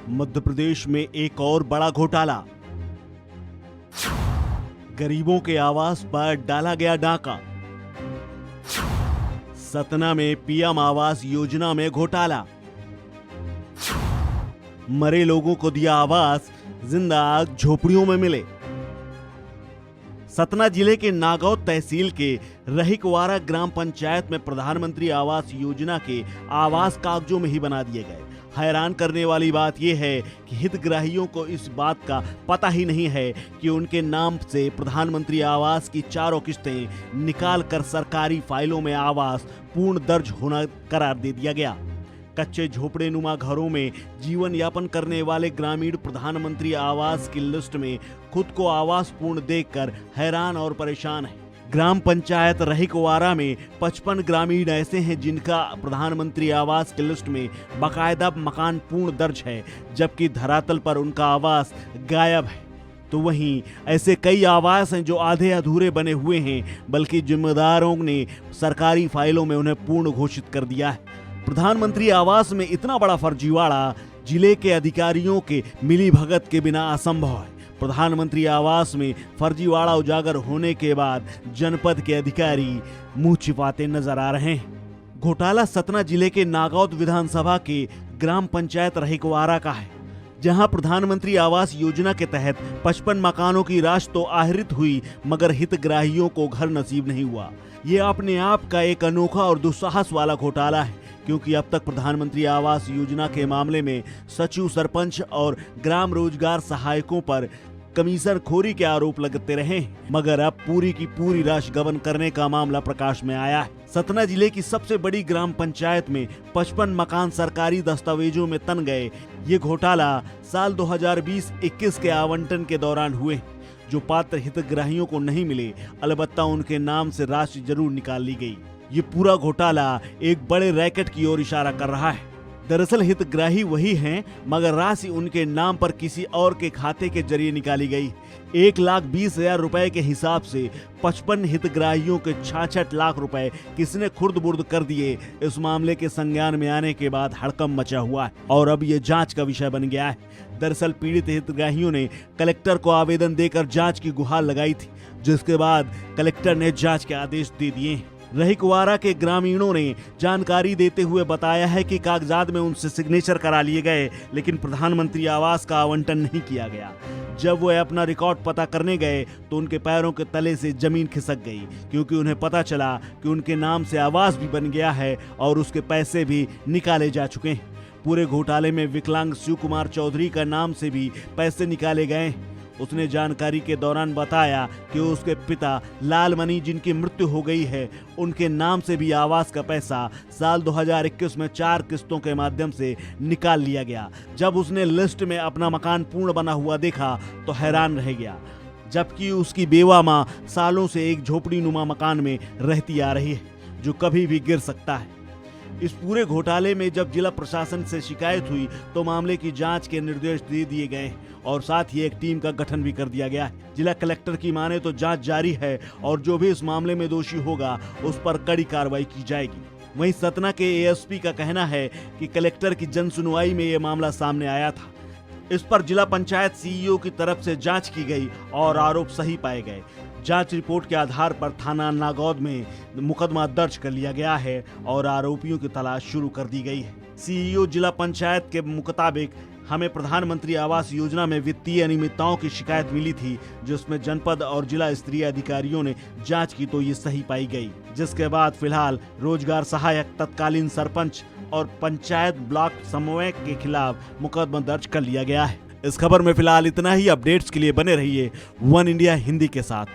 मध्य प्रदेश में एक और बड़ा घोटाला। गरीबों के आवास पर डाला गया डाका। सतना में पीएम आवास योजना में घोटाला। मरे लोगों को दिया आवास, जिंदा आग झोपड़ियों में मिले। सतना जिले के नागौद तहसील के रहीकवारा ग्राम पंचायत में प्रधानमंत्री आवास योजना के आवास कागजों में ही बना दिए गए। हैरान करने वाली बात यह है कि हितग्राहियों को इस बात का पता ही नहीं है कि उनके नाम से प्रधानमंत्री आवास की चारों किस्तें निकालकर सरकारी फाइलों में आवास पूर्ण दर्ज होना करार दे दिया गया। कच्चे झोपड़े नुमा घरों में जीवन यापन करने वाले ग्रामीण प्रधानमंत्री आवास की लिस्ट में खुद को आवास पूर्ण देखकर हैरान और परेशान है। ग्राम पंचायत रहीकवारा में 55 ग्रामीण ऐसे हैं जिनका प्रधानमंत्री आवास की लिस्ट में बाकायदा मकान पूर्ण दर्ज है, जबकि धरातल पर उनका आवास गायब है। तो वहीं ऐसे कई आवास हैं जो आधे अधूरे बने हुए हैं, बल्कि जिम्मेदारों ने सरकारी फाइलों में उन्हें पूर्ण घोषित कर दिया है। प्रधानमंत्री आवास में इतना बड़ा फर्जीवाड़ा जिले के अधिकारियों के मिलीभगत के बिना असंभव है। प्रधानमंत्री आवास में फर्जीवाड़ा उजागर होने के बाद जनपद के अधिकारी मुंह छिपाते नजर आ रहे हैं। घोटाला सतना जिले के नागौद विधानसभा के ग्राम पंचायत रहीकवारा का है, जहां प्रधानमंत्री आवास योजना के तहत 55 मकानों की राशि तो आहरित हुई, मगर हितग्राहियों को घर नसीब नहीं हुआ। ये अपने आप का एक अनोखा और दुस्साहस वाला घोटाला है, क्योंकि अब तक प्रधानमंत्री आवास योजना के मामले में सचिव, सरपंच और ग्राम रोजगार सहायकों पर कमीशन खोरी के आरोप लगते रहे हैं, मगर अब पूरी की पूरी राशि गबन करने का मामला प्रकाश में आया है। सतना जिले की सबसे बड़ी ग्राम पंचायत में 55 मकान सरकारी दस्तावेजों में तन गए। ये घोटाला साल 2020-21 के आवंटन के दौरान हुए, जो पात्र हितग्राहियों को नहीं मिले, अलबत्ता उनके नाम से राशि जरूर निकाल ली गई। ये पूरा घोटाला एक बड़े रैकेट की ओर इशारा कर रहा है। दरअसल हितग्राही वही हैं, मगर राशि उनके नाम पर किसी और के खाते के जरिए निकाली गई। 1,20,000 रुपए के हिसाब से 55 हितग्राहियों के 66 लाख रुपए किसने खुर्द-बुर्द कर दिए। इस मामले के संज्ञान में आने के बाद हड़कंप मचा हुआ है और अब ये जांच का विषय बन गया है। दरअसल पीड़ित हितग्राहियों ने कलेक्टर को आवेदन देकर जांच की गुहार लगाई थी, जिसके बाद कलेक्टर ने जांच के आदेश दे दिए। रहीकवारा के ग्रामीणों ने जानकारी देते हुए बताया है कि कागजात में उनसे सिग्नेचर करा लिए गए, लेकिन प्रधानमंत्री आवास का आवंटन नहीं किया गया। जब वो अपना रिकॉर्ड पता करने गए तो उनके पैरों के तले से जमीन खिसक गई, क्योंकि उन्हें पता चला कि उनके नाम से आवास भी बन गया है और उसके पैसे भी निकाले जा चुके हैं। पूरे घोटाले में विकलांग शिव कुमार चौधरी का नाम से भी पैसे निकाले गए। उसने जानकारी के दौरान बताया कि उसके पिता लालमणि, जिनकी मृत्यु हो गई है, उनके नाम से भी आवास का पैसा साल 2021 में 4 किस्तों के माध्यम से निकाल लिया गया। जब उसने लिस्ट में अपना मकान पूर्ण बना हुआ देखा तो हैरान रह गया, जबकि उसकी बेवा मां सालों से एक झोपड़ी नुमा मकान में रहती आ रही है, जो कभी भी गिर सकता है। इस पूरे घोटाले में जब जिला प्रशासन से शिकायत हुई तो मामले की जांच के निर्देश दे दिए गए और साथ ही एक टीम का गठन भी कर दिया गया है। जिला कलेक्टर की माने तो जांच जारी है और जो भी इस मामले में दोषी होगा उस पर कड़ी कार्रवाई की जाएगी। वहीं सतना के एएसपी का कहना है कि कलेक्टर की जनसुनवाई में यह मामला सामने आया था। इस पर जिला पंचायत सीईओ की तरफ से जांच की गई और आरोप सही पाए गए। जांच रिपोर्ट के आधार पर थाना नागौद में मुकदमा दर्ज कर लिया गया है और आरोपियों की तलाश शुरू कर दी गई है। सीईओ जिला पंचायत के मुताबिक हमें प्रधानमंत्री आवास योजना में वित्तीय अनियमितताओं की शिकायत मिली थी, जिसमें जनपद और जिला स्तरीय अधिकारियों ने जांच की तो ये सही पाई गई, जिसके बाद फिलहाल रोजगार सहायक, तत्कालीन सरपंच और पंचायत ब्लॉक समन्वयक के खिलाफ मुकदमा दर्ज कर लिया गया है। इस खबर में फिलहाल इतना ही। अपडेट्स के लिए बने रहिए वन इंडिया हिंदी के साथ।